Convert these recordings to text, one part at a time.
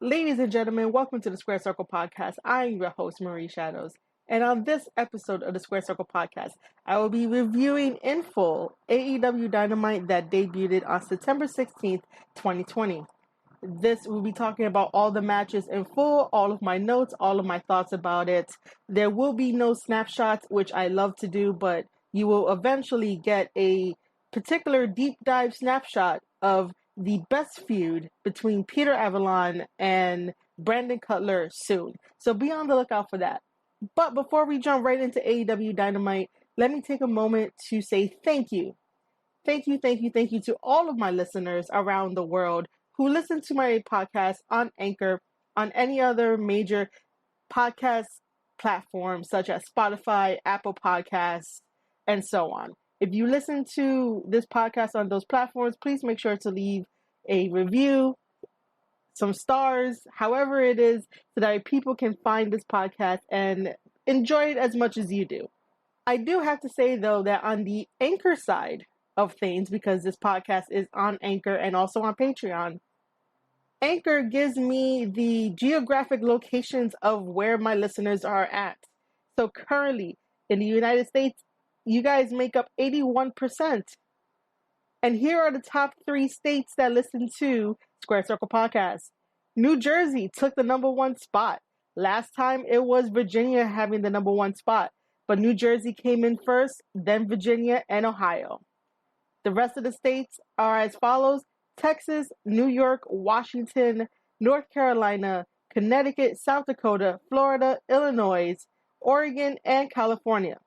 Ladies and gentlemen, welcome to the Square Circle Podcast. I am your host, Marie Shadows. And on this episode of the Square Circle Podcast, I will be reviewing in full AEW Dynamite that debuted on September 16th, 2020. This will be talking about all the matches in full, all of my notes, all of my thoughts about it. There will be no snapshots, which I love to do, but you will eventually get a particular deep dive snapshot of the best feud between Peter Avalon and Brandon Cutler soon. So be on the lookout for that. But before we jump right into AEW Dynamite, let me take a moment to say thank you. Thank you to all of my listeners around the world who listen to my podcast on Anchor, on any other major podcast platform such as Spotify, Apple Podcasts, and so on. If you listen to this podcast on those platforms, please make sure to leave a review, some stars, however it is, so that people can find this podcast and enjoy it as much as you do. I do have to say, though, that on the Anchor side of things, because this podcast is on Anchor and also on Patreon, Anchor gives me the geographic locations of where my listeners are at. So currently, in the United States, you guys make up 81%. And here are the top 3 states that listen to Square Circle Podcast. New Jersey took the number 1 spot. Last time it was Virginia having the number 1 spot. But New Jersey came in first, then Virginia and Ohio. The rest of the states are as follows: Texas, New York, Washington, North Carolina, Connecticut, South Dakota, Florida, Illinois, Oregon, and California.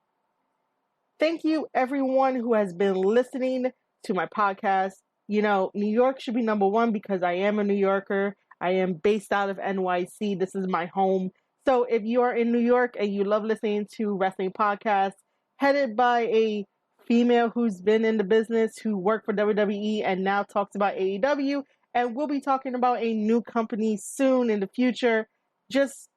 Thank you, everyone who has been listening to my podcast. You know, New York should be number 1 because I am a New Yorker. I am based out of NYC. This is my home. So if you are in New York and you love listening to wrestling podcasts headed by a female who's been in the business, who worked for WWE and now talks about AEW, and we'll be talking about a new company soon in the future, just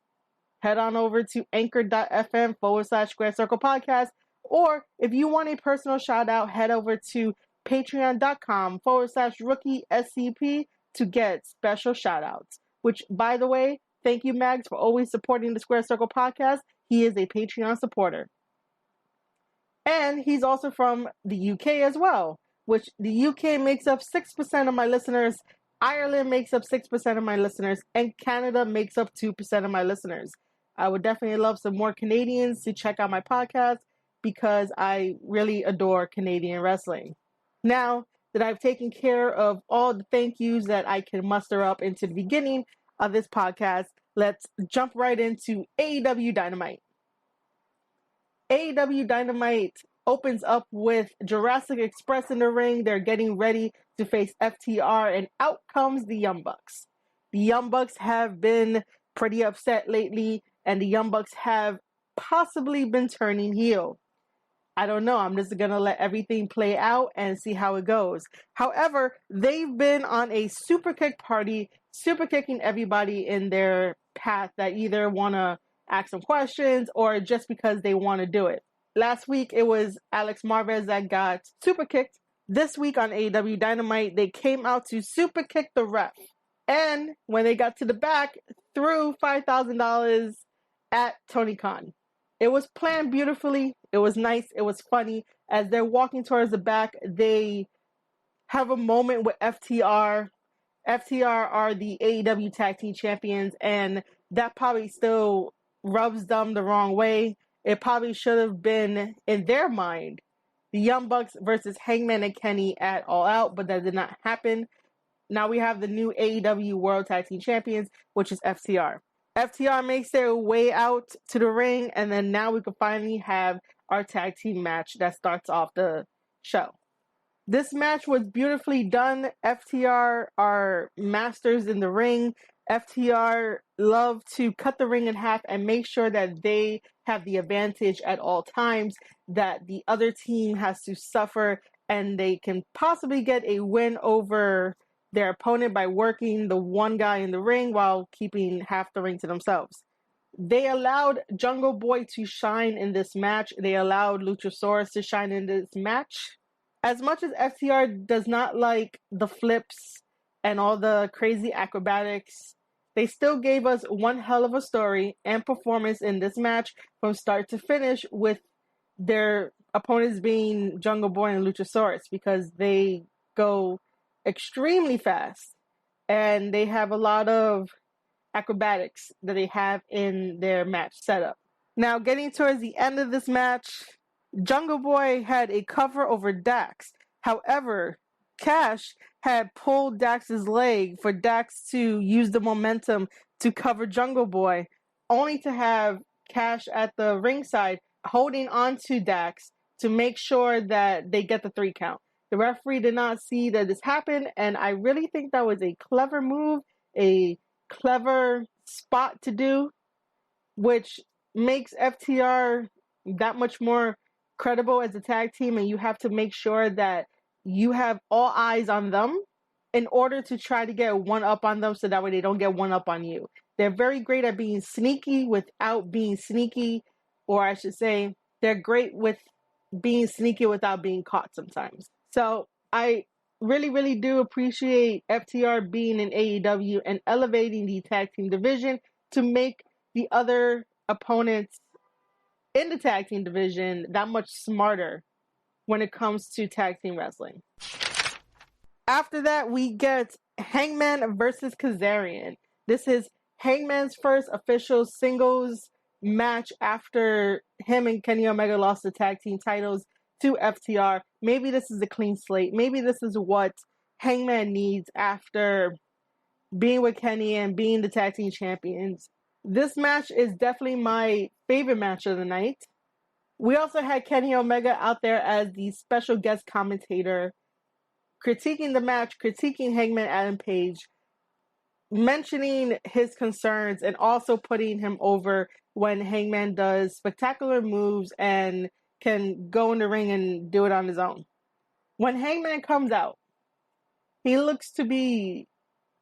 head on over to anchor.fm/Square Circle Podcast. Or if you want a personal shout out, head over to patreon.com/Rookie SCP to get special shout outs. Which, by the way, thank you, Mags, for always supporting the Square Circle Podcast. He is a Patreon supporter. And he's also from the UK as well, which the UK makes up 6% of my listeners, Ireland makes up 6% of my listeners, and Canada makes up 2% of my listeners. I would definitely love some more Canadians to check out my podcast because I really adore Canadian wrestling. Now that I've taken care of all the thank yous that I can muster up into the beginning of this podcast, let's jump right into AEW Dynamite. AEW Dynamite opens up with Jurassic Express in the ring. They're getting ready to face FTR, and out comes the Young Bucks. The Young Bucks have been pretty upset lately, and the Young Bucks have possibly been turning heel. I don't know. I'm just going to let everything play out and see how it goes. However, they've been on a super kick party, super kicking everybody in their path that either want to ask some questions or just because they want to do it. Last week, it was Alex Marvez that got super kicked. This week on AEW Dynamite, they came out to super kick the ref. And when they got to the back, threw $5,000 at Tony Khan. It was planned beautifully. It was nice. It was funny. As they're walking towards the back, they have a moment with FTR. FTR are the AEW Tag Team Champions, and that probably still rubs them the wrong way. It probably should have been, in their mind, the Young Bucks versus Hangman and Kenny at All Out, but that did not happen. Now we have the new AEW World Tag Team Champions, which is FTR. FTR makes their way out to the ring, and then now we can finally have our tag team match that starts off the show. This match was beautifully done. FTR are masters in the ring. FTR love to cut the ring in half and make sure that they have the advantage at all times, that the other team has to suffer, and they can possibly get a win over their opponent by working the one guy in the ring while keeping half the ring to themselves. They allowed Jungle Boy to shine in this match. They allowed Luchasaurus to shine in this match. As much as FTR does not like the flips and all the crazy acrobatics They still gave us one hell of a story and performance in this match from start to finish, with their opponents being Jungle Boy and Luchasaurus, because they go extremely fast and they have a lot of acrobatics that they have in their match setup. Now, getting towards the end of this match, Jungle Boy had a cover over Dax. However, Cash had pulled Dax's leg for Dax to use the momentum to cover Jungle Boy, only to have Cash at the ringside holding on to Dax to make sure that they get the 3 count. The referee did not see that this happened, and I really think that was a clever move, a clever spot to do, which makes FTR that much more credible as a tag team, and you have to make sure that you have all eyes on them in order to try to get one up on them, so that way they don't get one up on you. They're very great at being sneaky without being sneaky, or I should say, they're great with being sneaky without being caught sometimes. So I really, really do appreciate FTR being in AEW and elevating the tag team division to make the other opponents in the tag team division that much smarter when it comes to tag team wrestling. After that, we get Hangman versus Kazarian. This is Hangman's first official singles match after him and Kenny Omega lost the tag team titles to FTR. Maybe this is a clean slate. Maybe this is what Hangman needs after being with Kenny and being the tag team champions. This match is definitely my favorite match of the night. We also had Kenny Omega out there as the special guest commentator, critiquing the match, critiquing Hangman Adam Page, mentioning his concerns, and also putting him over when Hangman does spectacular moves and can go in the ring and do it on his own. When Hangman comes out, he looks to be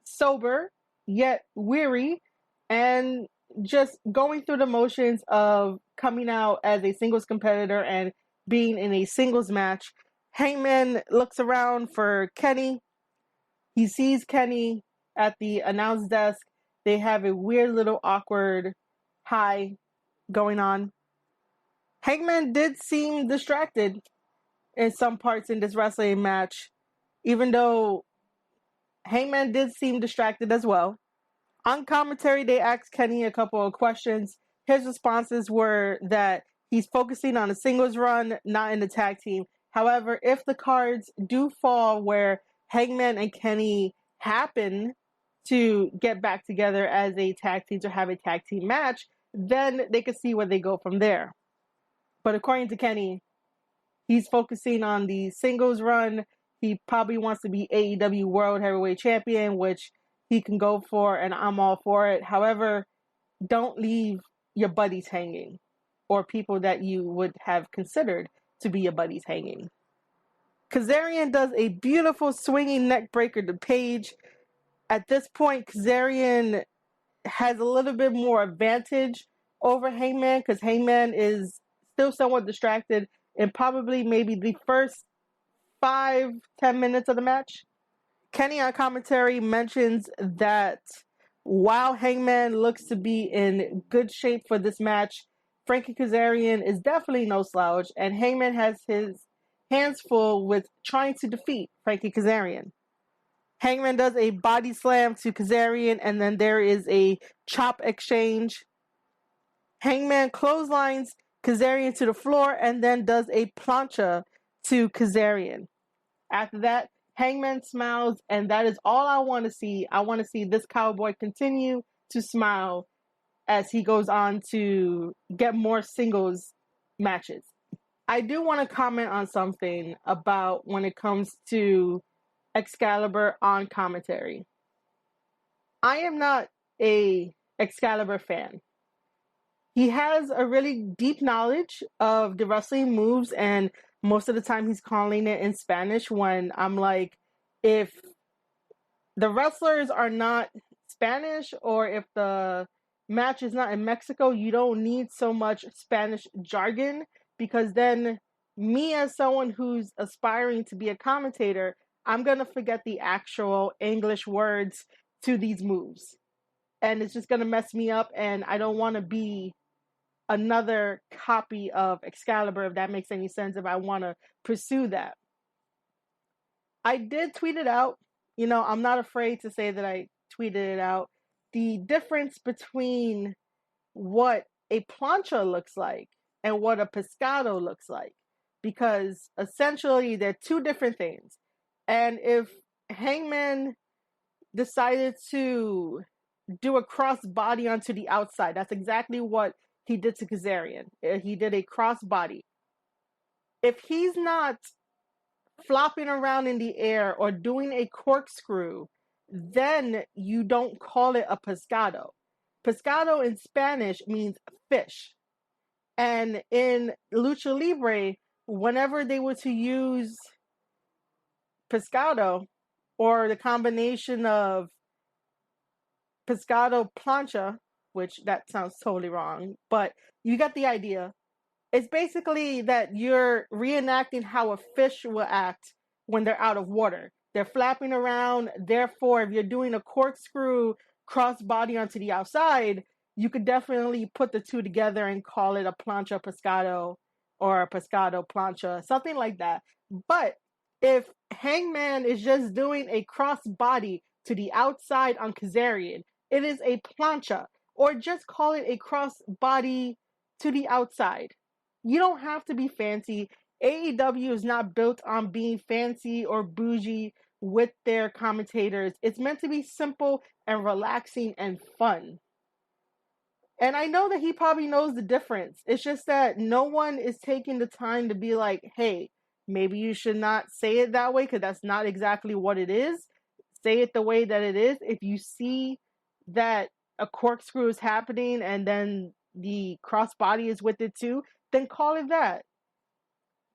sober, yet weary, and just going through the motions of coming out as a singles competitor and being in a singles match. Hangman looks around for Kenny. He sees Kenny at the announce desk. They have a weird little awkward hi going on. Hangman did seem distracted in some parts in this wrestling match, even though Hangman did seem distracted as well. On commentary, they asked Kenny a couple of questions. His responses were that he's focusing on a singles run, not in the tag team. However, if the cards do fall where Hangman and Kenny happen to get back together as a tag team to have a tag team match, then they can see where they go from there. But according to Kenny, he's focusing on the singles run. He probably wants to be AEW World Heavyweight Champion, which he can go for, and I'm all for it. However, don't leave your buddies hanging, or people that you would have considered to be your buddies hanging. Kazarian does a beautiful swinging neck breaker to Page. At this point, Kazarian has a little bit more advantage over Hangman, because Hangman is still somewhat distracted in probably maybe the first 5-10 minutes of the match. Kenny on commentary mentions that while Hangman looks to be in good shape for this match, Frankie Kazarian is definitely no slouch, and Hangman has his hands full with trying to defeat Frankie Kazarian. Hangman does a body slam to Kazarian, and then there is a chop exchange. Hangman clotheslines Kazarian to the floor and then does a plancha to Kazarian. After that, Hangman smiles, and that is all I want to see. I want to see this cowboy continue to smile as he goes on to get more singles matches. I do want to comment on something about when it comes to Excalibur on commentary. I am not a Excalibur fan. He has a really deep knowledge of the wrestling moves, and most of the time he's calling it in Spanish, when I'm like, if the wrestlers are not Spanish, or if the match is not in Mexico, you don't need so much Spanish jargon, because then me, as someone who's aspiring to be a commentator, I'm going to forget the actual English words to these moves. and it's just going to mess me up, and I don't want to be another copy of Excalibur, if that makes any sense, if I want to pursue that. I did tweet it out. I'm not afraid to say that I tweeted it out. The difference between what a plancha looks like and what a pescado looks like, because essentially they're two different things. And if Hangman decided to do a cross body onto the outside, that's exactly what he did to Kazarian. He did a cross body. If he's not flopping around in the air or doing a corkscrew, then you don't call it a pescado. Pescado in Spanish means fish. And in Lucha Libre, whenever they were to use pescado or the combination of pescado plancha, which that sounds totally wrong, but you get the idea. It's basically that you're reenacting how a fish will act when they're out of water. They're flapping around. Therefore, if you're doing a corkscrew cross body onto the outside, you could definitely put the two together and call it a plancha pescado or a pescado plancha, something like that. But if Hangman is just doing a cross body to the outside on Kazarian, it is a plancha, or just call it a cross body to the outside. You don't have to be fancy. AEW is not built on being fancy or bougie with their commentators. It's meant to be simple and relaxing and fun. And I know that he probably knows the difference. It's just that no one is taking the time to be like, hey, maybe you should not say it that way, because that's not exactly what it is. Say it the way that it is. If you see that a corkscrew is happening and then the crossbody is with it too, then call it that.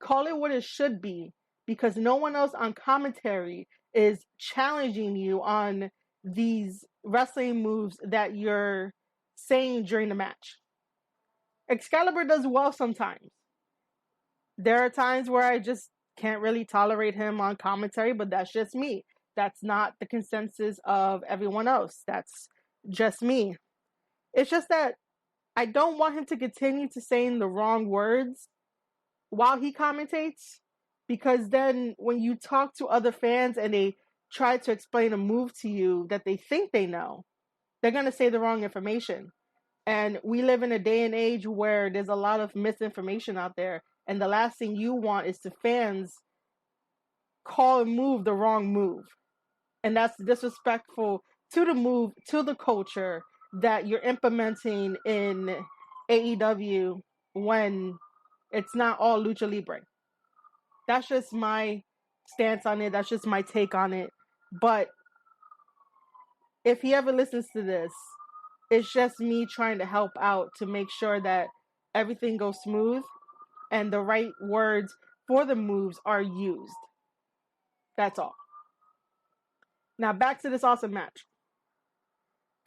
Call it what it should be, because no one else on commentary is challenging you on these wrestling moves that you're saying during the match. Excalibur does well sometimes. There are times where I just can't really tolerate him on commentary, but that's just me. That's not the consensus of everyone else. That's just me. It's just that I don't want him to continue to saying the wrong words while he commentates, because then when you talk to other fans and they try to explain a move to you that they think they know, they're going to say the wrong information. And we live in a day and age where there's a lot of misinformation out there, and the last thing you want is to fans call a move the wrong move. And that's disrespectful to the move, to the culture that you're implementing in AEW when it's not all Lucha Libre. That's just my stance on it. That's just my take on it. But if he ever listens to this, it's just me trying to help out to make sure that everything goes smooth and the right words for the moves are used. That's all. Now back to this awesome match.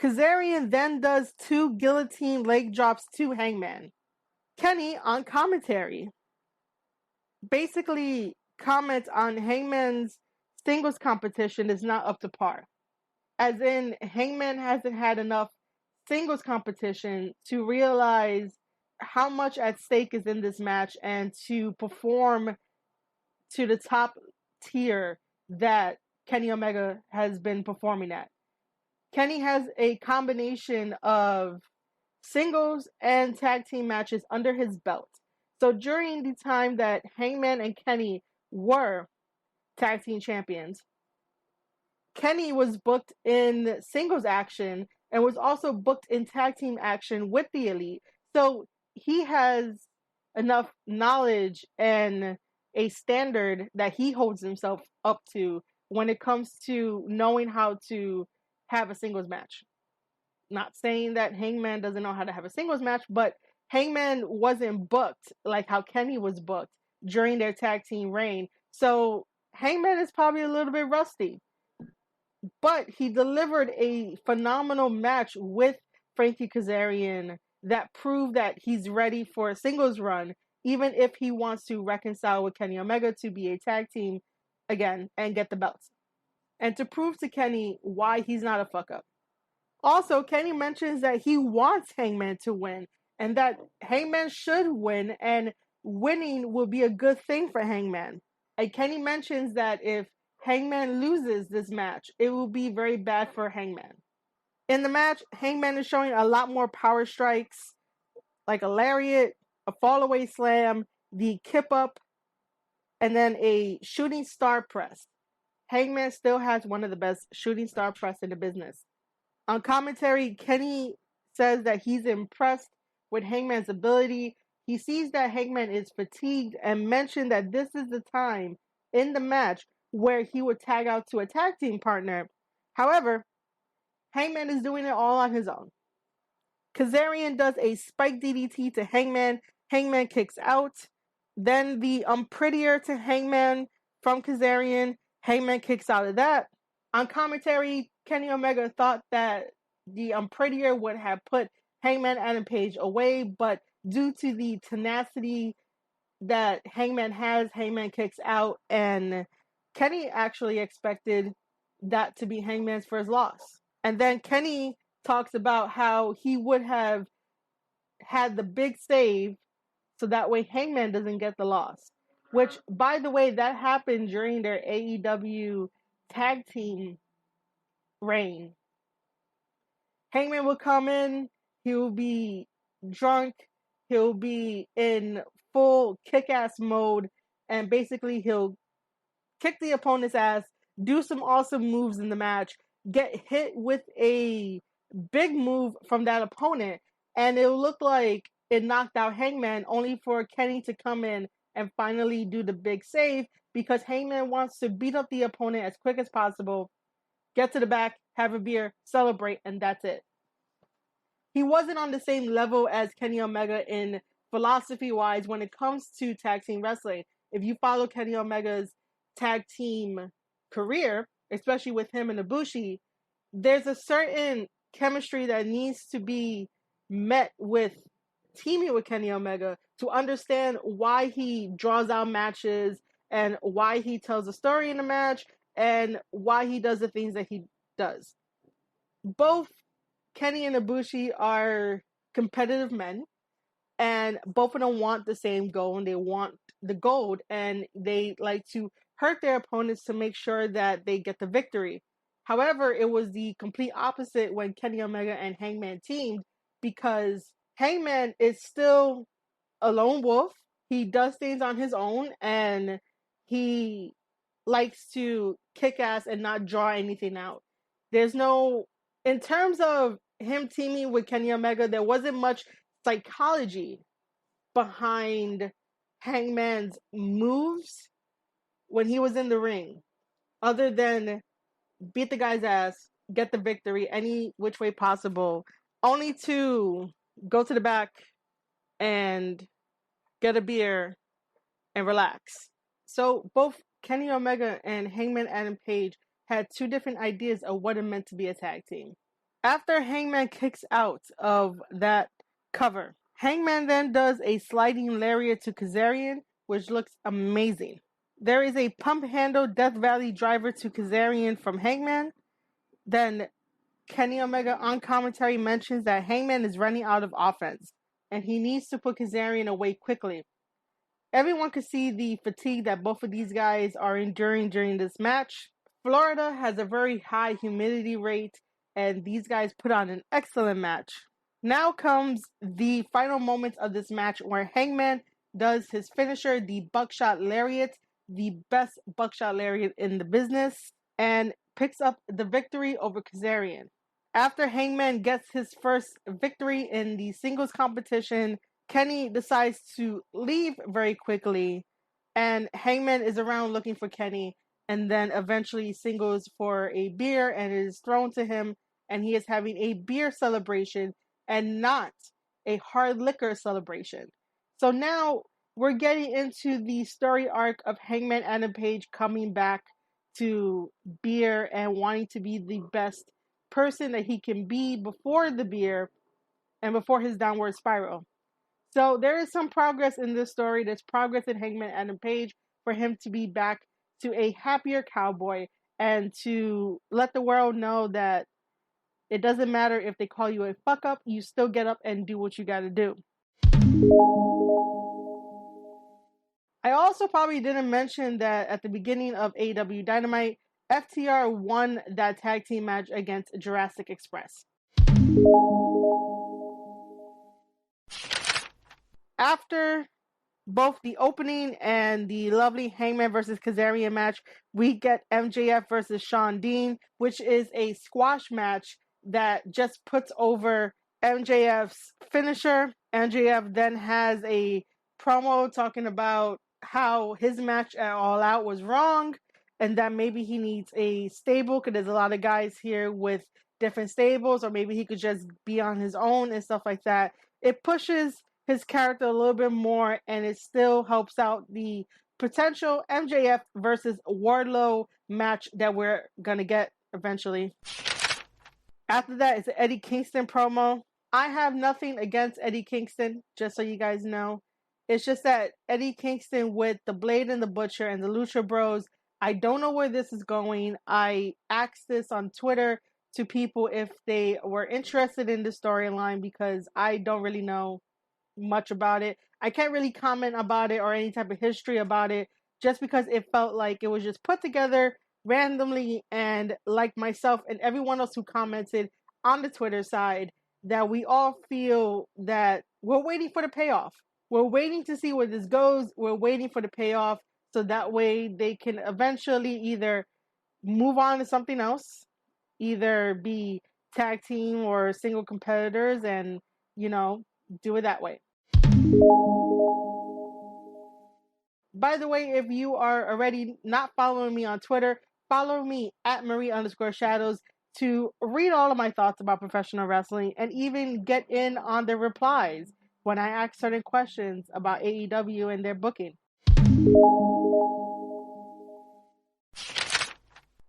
Kazarian then does 2 guillotine leg drops to Hangman. Kenny, on commentary, basically comments on Hangman's singles competition is not up to par. As in, Hangman hasn't had enough singles competition to realize how much at stake is in this match and to perform to the top tier that Kenny Omega has been performing at. Kenny has a combination of singles and tag team matches under his belt. So during the time that Hangman and Kenny were tag team champions, Kenny was booked in singles action and was also booked in tag team action with the Elite. So he has enough knowledge and a standard that he holds himself up to when it comes to knowing how to have a singles match. Not saying that Hangman doesn't know how to have a singles match, but Hangman wasn't booked like how Kenny was booked during their tag team reign. So Hangman is probably a little bit rusty. But he delivered a phenomenal match with Frankie Kazarian that proved that he's ready for a singles run, even if he wants to reconcile with Kenny Omega to be a tag team again and get the belts. And to prove to Kenny why he's not a fuck up. Also, Kenny mentions that he wants Hangman to win and that Hangman should win and winning will be a good thing for Hangman. And Kenny mentions that if Hangman loses this match, it will be very bad for Hangman. In the match, Hangman is showing a lot more power strikes, like a lariat, a fallaway slam, the kip up, and then a shooting star press. Hangman still has one of the best shooting star press in the business. On commentary, Kenny says that he's impressed with Hangman's ability. He sees that Hangman is fatigued and mentioned that this is the time in the match where he would tag out to a tag team partner. However, Hangman is doing it all on his own. Kazarian does a spike DDT to Hangman. Hangman kicks out. Then the Prettier to Hangman from Kazarian. Hangman kicks out of that. On commentary, Kenny Omega thought that the Prettier would have put Hangman and Page away, but due to the tenacity that Hangman has, Hangman kicks out, and Kenny actually expected that to be Hangman's first loss. And then Kenny talks about how he would have had the big save so that way Hangman doesn't get the loss. Which, by the way, that happened during their AEW Tag Team reign. Hangman will come in, he'll be drunk, he'll be in full kick-ass mode, and basically he'll kick the opponent's ass, do some awesome moves in the match, get hit with a big move from that opponent, and it'll look like it knocked out Hangman, only for Kenny to come in and finally do the big save because Hangman wants to beat up the opponent as quick as possible, get to the back, have a beer, celebrate, and that's it. He wasn't on the same level as Kenny Omega in philosophy-wise when it comes to tag team wrestling. If you follow Kenny Omega's tag team career, especially with him and Ibushi, there's a certain chemistry that needs to be met with teaming with Kenny Omega to understand why he draws out matches and why he tells a story in a match and why he does the things that he does. Both Kenny and Ibushi are competitive men, and both of them want the same goal, and they want the gold, and they like to hurt their opponents to make sure that they get the victory. However, it was the complete opposite when Kenny Omega and Hangman teamed, because Hangman is still a lone wolf. He does things on his own, and he likes to kick ass and not draw anything out. There's no, in terms of him teaming with Kenny Omega, there wasn't much psychology behind Hangman's moves when he was in the ring, other than beat the guy's ass, get the victory any which way possible, only to go to the back and get a beer and relax. So both Kenny Omega and Hangman Adam Page had two different ideas of what it meant to be a tag team. After Hangman kicks out of that cover, Hangman then does a sliding lariat to Kazarian, which looks amazing. There is a pump handle Death Valley driver to Kazarian from Hangman. Then Kenny Omega on commentary mentions that Hangman is running out of offense and he needs to put Kazarian away quickly. Everyone could see the fatigue that both of these guys are enduring during this match. Florida has a very high humidity rate, and these guys put on an excellent match. Now comes the final moments of this match where Hangman does his finisher, the buckshot lariat, the best buckshot lariat in the business, and picks up the victory over Kazarian. After Hangman gets his first victory in the singles competition, Kenny decides to leave very quickly, and Hangman is around looking for Kenny, and then eventually singles for a beer and it is thrown to him, and he is having a beer celebration and not a hard liquor celebration. So now we're getting into the story arc of Hangman Adam Page coming back to beer and wanting to be the best person that he can be before the beer and before his downward spiral. So there is some progress in this story. There's progress in Hangman Adam Page for him to be back to a happier cowboy and to let the world know that It doesn't matter if they call you a fuck up, you still get up and do what you gotta do. I also probably didn't mention that at the beginning of AEW Dynamite, FTR won that tag team match against Jurassic Express. After both the opening and the lovely Hangman versus Kazarian match, we get MJF versus Shawn Dean, which is a squash match that just puts over MJF's finisher. MJF then has a promo talking about how his match at All Out was wrong and that maybe he needs a stable because there's a lot of guys here with different stables, or maybe he could just be on his own and stuff like that. It pushes his character a little bit more, and it still helps out the potential MJF versus Wardlow match that we're gonna get eventually. After that, it's an Eddie Kingston promo. I have nothing against Eddie Kingston, just so you guys know. It's just that Eddie Kingston with the Blade and the Butcher and the Lucha Bros, I don't know where this is going. I asked this on Twitter to people if they were interested in the storyline because I don't really know much about it. I can't really comment about it or any type of history about it just because it felt like it was just put together randomly, and like myself and everyone else who commented on the Twitter side, that we all feel that we're waiting for the payoff. We're waiting to see where this goes. We're waiting for the payoff so that way they can eventually either move on to something else, either be tag team or single competitors, and, you know, do it that way. By the way, if you are already not following me on Twitter, follow me at Marie_Shadows to read all of my thoughts about professional wrestling and even get in on the replies when I ask certain questions about AEW and their booking.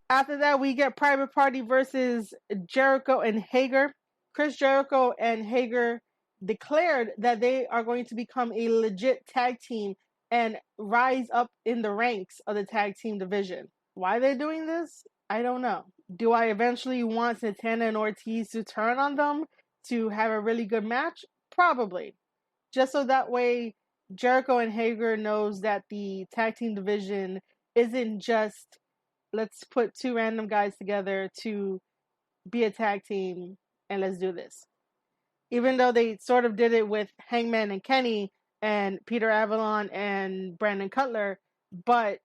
After that, we get Private Party versus Jericho and Hager. Chris Jericho and Hager declared that they are going to become a legit tag team and rise up in the ranks of the tag team division. Why they're doing this, I don't know. Do I eventually want Santana and Ortiz to turn on them to have a really good match? Probably. Just so that way Jericho and Hager knows that the tag team division isn't just, let's put two random guys together to be a tag team and let's do this. Even though they sort of did it with Hangman and Kenny and Peter Avalon and Brandon Cutler, but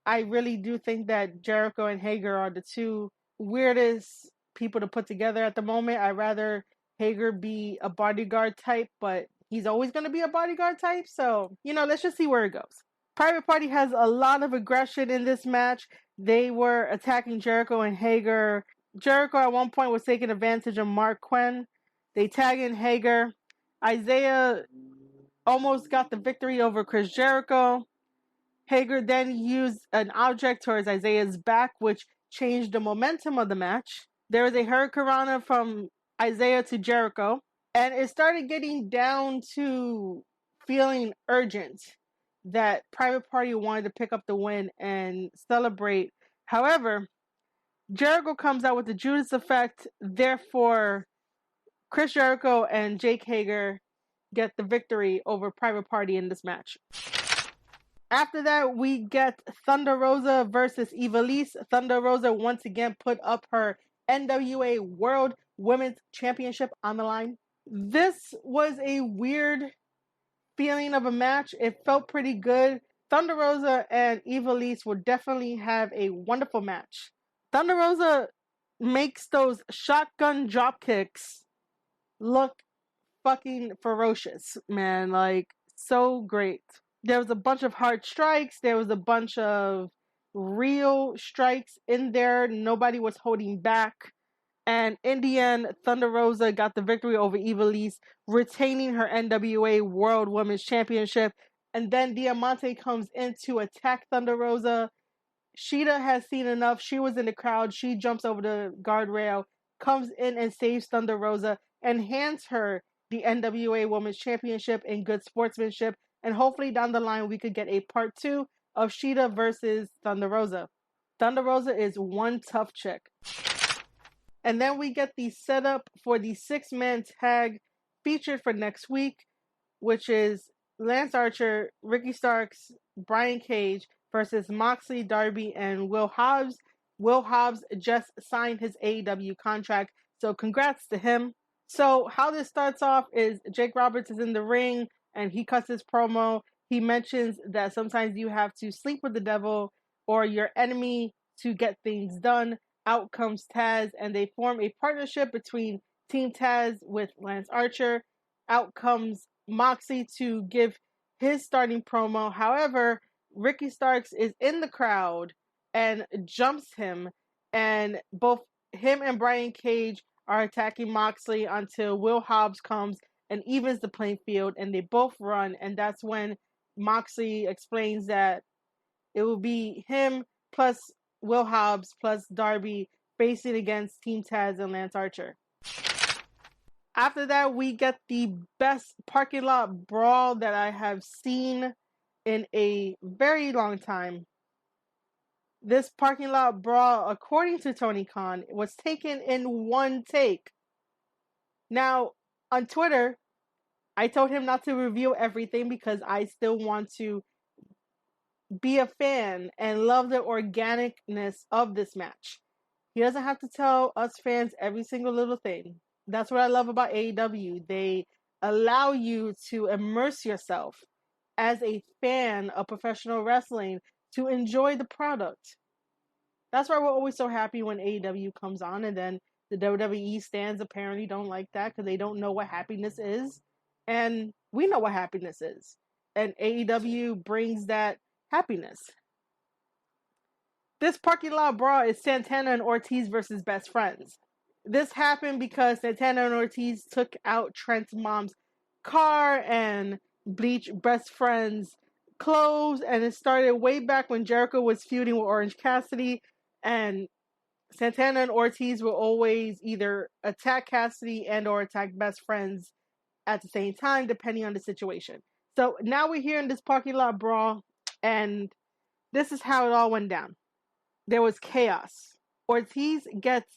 I really do think that Jericho and Hager are the two weirdest people to put together at the moment. I'd rather Hager be a bodyguard type, but he's always going to be a bodyguard type, so, you know, let's just see where it goes. Private Party has a lot of aggression in this match. They were attacking Jericho and Hager. Jericho at one point was taking advantage of Mark Quinn. They tag in Hager. Isaiah almost got the victory over Chris Jericho. Hager then used an object towards Isaiah's back, which changed the momentum of the match. There was a Hurricanrana from Isaiah to Jericho, and it started getting down to feeling urgent that Private Party wanted to pick up the win and celebrate. However, Jericho comes out with the Judas effect, therefore Chris Jericho and Jake Hager get the victory over Private Party in this match. After that, we get Thunder Rosa versus Ivelisse. Thunder Rosa once again put up her NWA World Women's Championship on the line. This was a weird feeling of a match. It felt pretty good. Thunder Rosa and Ivelisse will definitely have a wonderful match. Thunder Rosa makes those shotgun drop kicks look fucking ferocious, man. Like, so great. There was a bunch of hard strikes. There was a bunch of real strikes in there. Nobody was holding back. And in the end, Thunder Rosa got the victory over Ivelisse, retaining her NWA World Women's Championship. And then Diamante comes in to attack Thunder Rosa. Sheeta has seen enough. She was in the crowd. She jumps over the guardrail, comes in and saves Thunder Rosa, and hands her the NWA Women's Championship in good sportsmanship. And hopefully down the line we could get a part 2 of Sheeta versus Thunder Rosa. Thunder Rosa is one tough chick. And then we get the setup for the 6-man tag featured for next week, which is Lance Archer, Ricky Starks, Brian Cage versus Moxley, Darby, and Will Hobbs. Will Hobbs just signed his AEW contract, so congrats to him. So how this starts off is Jake Roberts is in the ring and he cuts his promo. He mentions that sometimes you have to sleep with the devil or your enemy to get things done. Out comes Taz, and they form a partnership between Team Taz with Lance Archer. Out comes Moxley to give his starting promo. However, Ricky Starks is in the crowd and jumps him, and both him and Brian Cage are attacking Moxley until Will Hobbs comes and evens the playing field, and they both run, and that's when Moxley explains that it will be him plus Will Hobbs plus Darby facing against Team Taz and Lance Archer. After that, we get the best parking lot brawl that I have seen in a very long time. This parking lot brawl, according to Tony Khan, was taken in one take. Now, on Twitter, I told him not to review everything because I still want to be a fan and love the organicness of this match. He doesn't have to tell us fans every single little thing. That's what I love about AEW. They allow you to immerse yourself as a fan of professional wrestling to enjoy the product. That's why we're always so happy when AEW comes on, and then the WWE stands apparently don't like that because they don't know what happiness is. And we know what happiness is. And AEW brings that happiness. This parking lot brawl is Santana and Ortiz versus Best Friends. This happened because Santana and Ortiz took out Trent's mom's car and bleached Best Friend's clothes, and it started way back when Jericho was feuding with Orange Cassidy, and Santana and Ortiz will always either attack Cassidy and or attack Best Friends at the same time, depending on the situation. So now we're here in this parking lot brawl, and this is how it all went down. There was chaos. Ortiz gets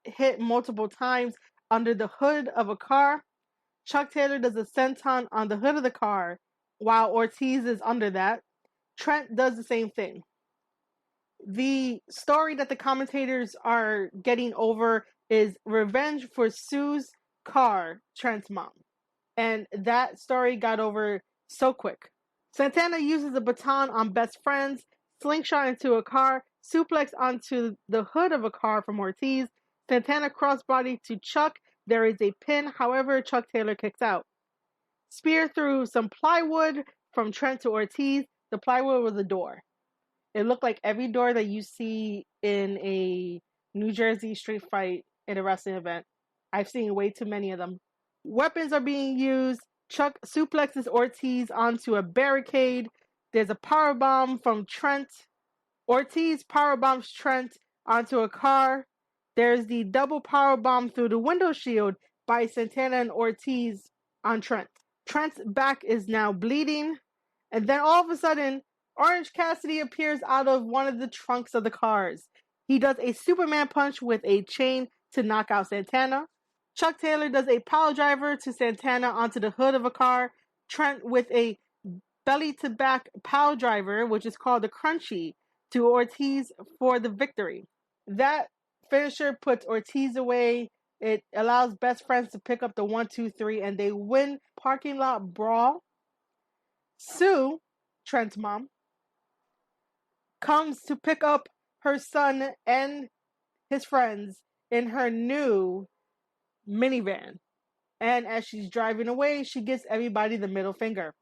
hit multiple times under the hood of a car. Chuck Taylor does a senton on the hood of the car while Ortiz is under that. Trent does the same thing. The story that the commentators are getting over is revenge for Sue's car, Trent's mom. And that story got over so quick. Santana uses a baton on Best Friends, slingshot into a car, suplex onto the hood of a car from Ortiz. Santana crossbody to Chuck. There is a pin, however, Chuck Taylor kicks out. Spear through some plywood from Trent to Ortiz. The plywood was a door. It looked like every door that you see in a New Jersey street fight in a wrestling event. I've seen way too many of them. Weapons are being used. Chuck suplexes Ortiz onto a barricade. There's a powerbomb from Trent. Ortiz powerbombs Trent onto a car. There's the double powerbomb through the window shield by Santana and Ortiz on Trent. Trent's back is now bleeding. And then all of a sudden, Orange Cassidy appears out of one of the trunks of the cars. He does a Superman punch with a chain to knock out Santana. Chuck Taylor does a pile driver to Santana onto the hood of a car. Trent with a belly to back pile driver, which is called the Crunchy, to Ortiz for the victory. That finisher puts Ortiz away. It allows Best Friends to pick up the 1-2-3, and they win parking lot brawl. Sue, Trent's mom, comes to pick up her son and his friends in her new minivan. And as she's driving away, she gives everybody the middle finger.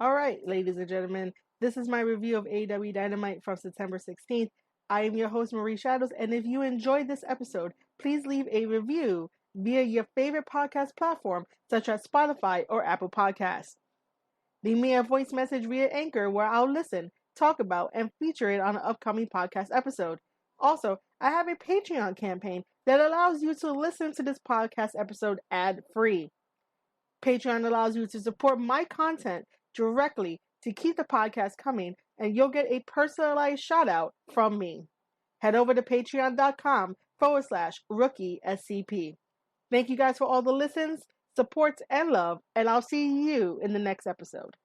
Alright, ladies and gentlemen, this is my review of AEW Dynamite from September 16th. I am your host, Marie Shadows, and if you enjoyed this episode, please leave a review via your favorite podcast platform, such as Spotify or Apple Podcasts. Leave me a voice message via Anchor where I'll listen, talk about, and feature it on an upcoming podcast episode. Also, I have a Patreon campaign that allows you to listen to this podcast episode ad-free. Patreon allows you to support my content directly to keep the podcast coming, and you'll get a personalized shout-out from me. head over to patreon.com/rookie-SCP. Thank you guys for all the listens, supports, and love, and I'll see you in the next episode.